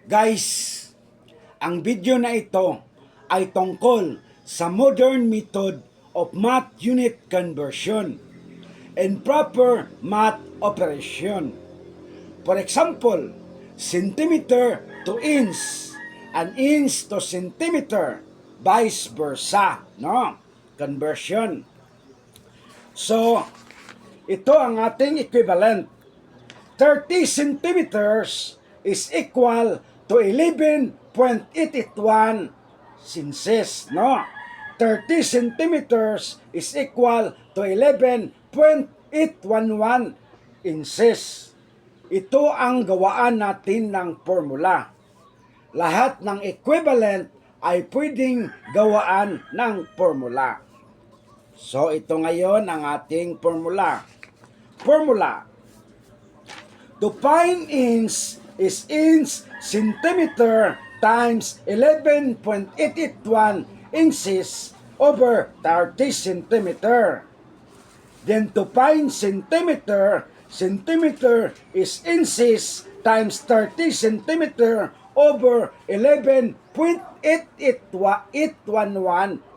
Guys, ang video na ito ay tungkol sa modern method of math unit conversion and proper math operation. For example, centimeter to inch, an inch to centimeter, vice versa, no? Conversion. So, ito ang ating equivalent. 30 centimeters is equal to 11.881 inches, no? 30 centimeters is equal to 11.811 inches. Ito ang gawaan natin ng formula. Lahat ng equivalent ay pwedeng gawaan ng formula. So, ito ngayon ang ating formula. Formula. To find inch is inch centimeter times 11.881 inches over 30 centimeter. Then to find centimeter, centimeter is inches times 30 centimeter over 11.811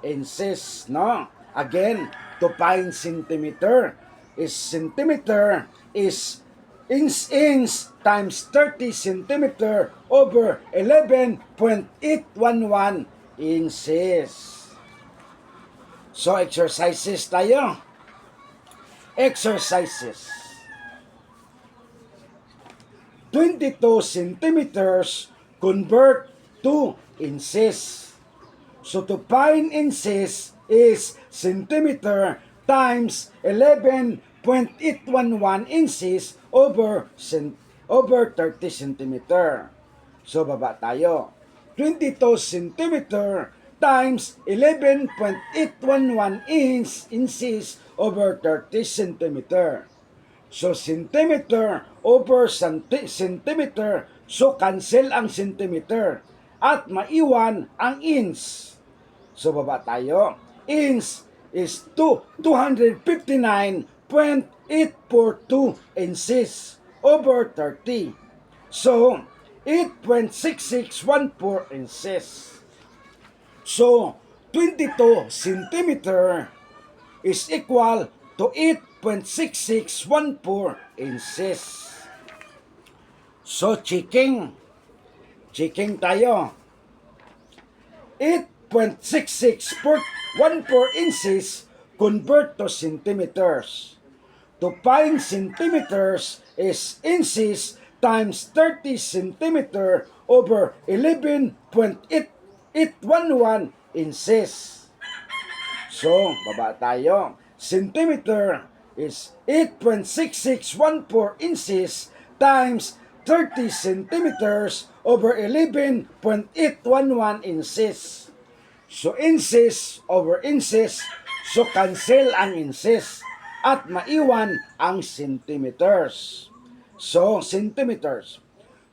inches, no? Again, to find centimeter is inch times 30 centimeter over 11.811 inches. So, exercises tayo. Exercises. 22 centimeters convert to inches. So, to find inches is centimeter times 11.811 inches over 30 centimeter. So, baba tayo. 22 centimeter times 11.811 inches over 30 centimeter. So, centimeter over centimeter. So, cancel ang centimeter. At maiwan ang inch. So, baba tayo. Inch is 259.842 inches over 30. So, 8.6614 inches. So, 22 centimeter is equal to 8.6614 inches. So, checking tayo. 8.6614 inches convert to centimeters. To find centimeters is inches times 30 centimeter over 11.811 inches. So, baba tayo. Centimeter is 8.6614 inches times 30 centimeters over 11.811 inches. So, inches over inches. So, cancel ang inches. At maiwan ang centimeters. So, centimeters.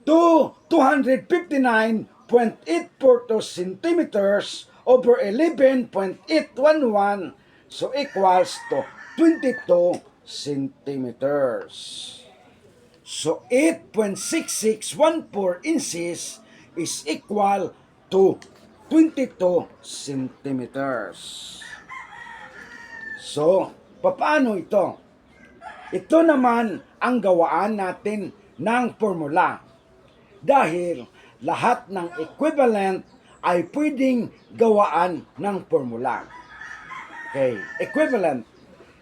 259.842 centimeters over 11.811. So, equals to 22 centimeters. So, 8.6614 inches is equal to 22 centimeters. So, paano ito? Ito naman ang gawaan natin ng formula. Dahil lahat ng equivalent ay pwedeng gawaan ng formula. Okay, equivalent.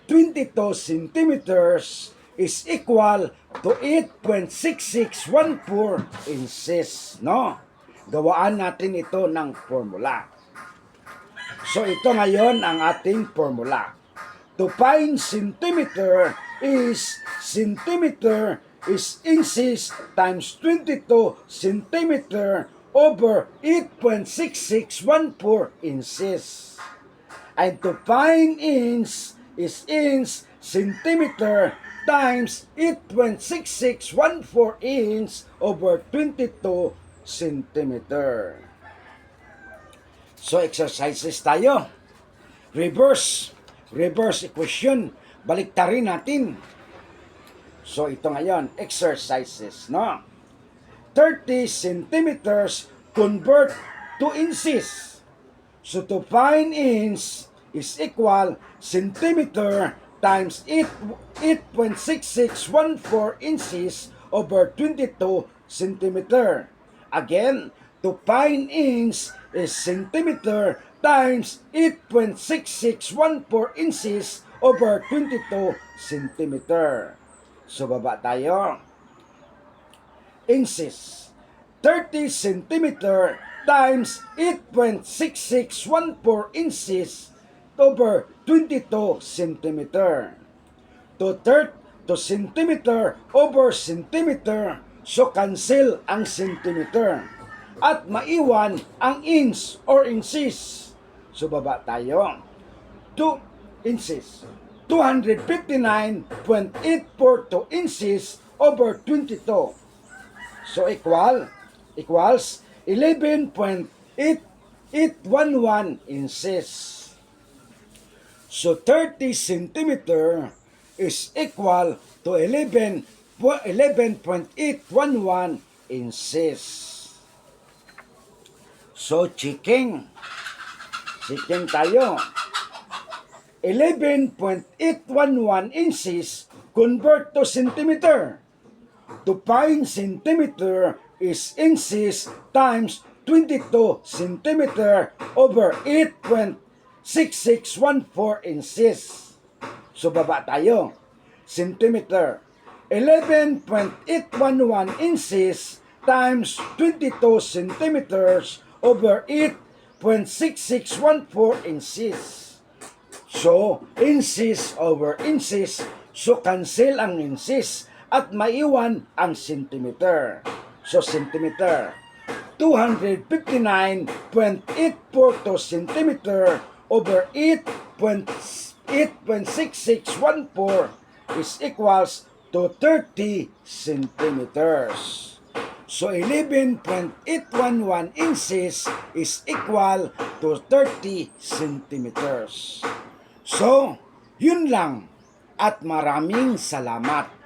22 centimeters is equal to 8.6614 inches, no? Gawaan natin ito ng formula. So, ito ngayon ang ating formula. To find centimeter is inches times 22 centimeter over 8.6614 inches. And to find inch is inch centimeter times 8.6614 inch over 22 centimeter. So, exercises tayo. Reverse equation. Baliktarin natin. So, ito ngayon, exercises, no? 30 centimeters convert to inches. So to find inch is equal centimeter times 8.6614 inches over 22 centimeter. Again, to find inch is centimeter times 8.6614 inches over 22 centimeter. So baba tayo. Inches. 30 centimeter times 8.6614 inches over 22 centimeter. To centimeter over centimeter, so cancel ang centimeter. At maiwan ang inch or inches. So baba tayo. 2 inches. 259.842 inches over 22. So equals 11.8811 inches. So 30 centimeter is equal to 11.811 inches. So checking tayo. 11.811 inches convert to centimeter. To find centimeter is inches times 22 centimeter over 8.6614 inches. So baba tayo. Centimeter. 11.811 inches times 22 centimeters over 8.6614 inches. So, inches over inches. So, cancel ang inches at maiwan ang centimeter. So, centimeter. 259.842 centimeter over 8.6614 is equals to 30 centimeters. So, 11.811 inches is equal to 30 centimeters. So, yun lang at maraming salamat.